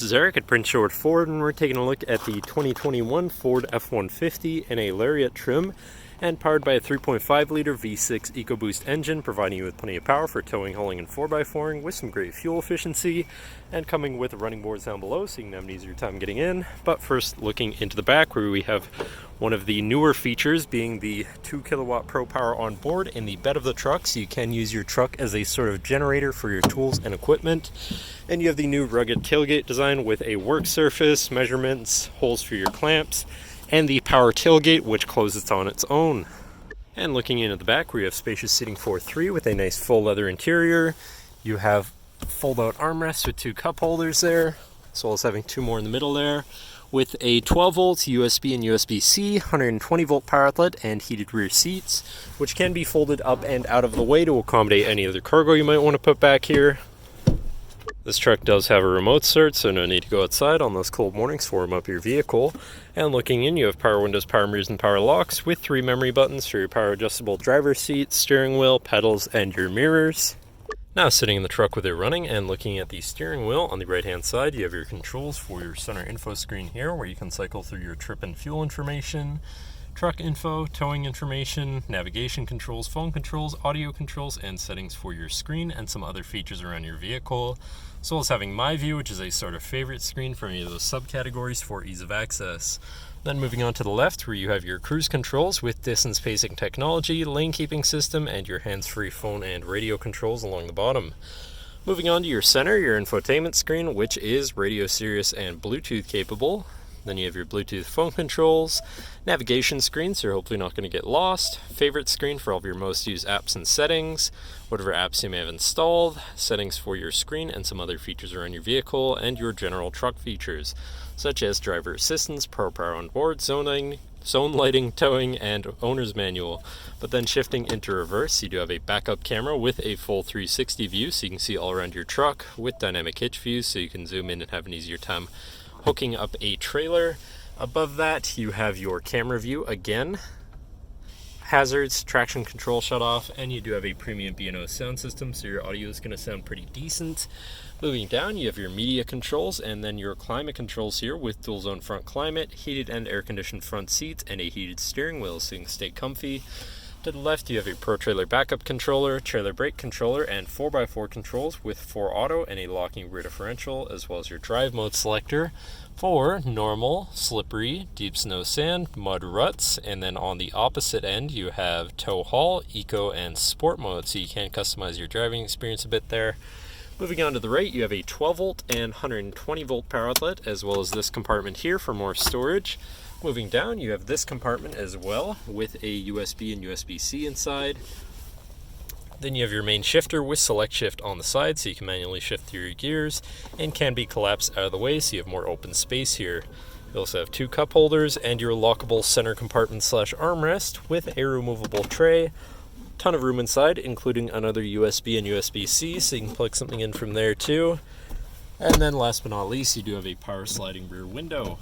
This is Eric at Prince George Ford, and we're taking a look at the 2021 Ford F-150 in a Lariat trim and powered by a 3.5-liter V6 EcoBoost engine, providing you with plenty of power for towing, hauling, and 4x4ing with some great fuel efficiency, and coming with running boards down below so you can have an easier time getting in. But first, looking into the back, where we have one of the newer features being the 2 kilowatt Pro Power on board in the bed of the truck, so you can use your truck as a sort of generator for your tools and equipment. And you have the new rugged tailgate design with a work surface, measurements, holes for your clamps, and the power tailgate, which closes on its own. And looking in at the back, we have spacious seating for 3 with a nice full leather interior. You have fold-out armrests with 2 cup holders there, as well as having 2 more in the middle there, with a 12 volts USB and USB-C, 120 volt power outlet, and heated rear seats, which can be folded up and out of the way to accommodate any other cargo you might want to put back here. This truck does have a remote start, so no need to go outside on those cold mornings to warm up your vehicle. And looking in, you have power windows, power mirrors, and power locks with 3 memory buttons for your power adjustable driver's seat, steering wheel, pedals, and your mirrors. Now sitting in the truck with it running and looking at the steering wheel, on the right hand side you have your controls for your center info screen here, where you can cycle through your trip and fuel information, truck info, towing information, navigation controls, phone controls, audio controls, and settings for your screen and some other features around your vehicle, as well as having My View, which is a sort of favorite screen for any of those subcategories for ease of access. Then moving on to the left, where you have your cruise controls with distance pacing technology, lane keeping system, and your hands-free phone and radio controls along the bottom. Moving on to your center, your infotainment screen, which is radio, Sirius, and Bluetooth capable. Then you have your Bluetooth phone controls, navigation screen, so you're hopefully not going to get lost, favorite screen for all of your most used apps and settings, whatever apps you may have installed, settings for your screen and some other features around your vehicle, and your general truck features, such as driver assistance, Pro Power on board, zone lighting, towing, and owner's manual. But then shifting into reverse, you do have a backup camera with a full 360 view, so you can see all around your truck, with dynamic hitch views, so you can zoom in and have an easier time hooking up a trailer. Above that, you have your camera view again, hazards, traction control shut off, and you do have a premium B&O sound system, so your audio is going to sound pretty decent. Moving down, you have your media controls and then your climate controls here with dual zone front climate, heated and air conditioned front seats, and a heated steering wheel so you can stay comfy. To the left, you have a Pro Trailer backup controller, trailer brake controller, and 4x4 controls with 4 auto and a locking rear differential, as well as your drive mode selector for normal, slippery, deep snow sand, mud ruts, and then on the opposite end, you have tow haul, eco, and sport mode, so you can customize your driving experience a bit there. Moving on to the right, you have a 12 volt and 120 volt power outlet, as well as this compartment here for more storage. Moving down, you have this compartment as well with a USB and USB-C inside. Then you have your main shifter with select shift on the side, so you can manually shift through your gears, and can be collapsed out of the way so you have more open space here. You also have 2 cup holders and your lockable center compartment / armrest with a removable tray. Ton of room inside, including another USB and USB-C, so you can plug something in from there too. And then last but not least, you do have a power sliding rear window.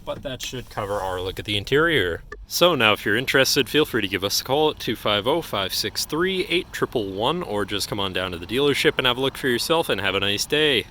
But that should cover our look at the interior. So now if you're interested, feel free to give us a call at 250-563-8111, or just come on down to the dealership and have a look for yourself, and have a nice day.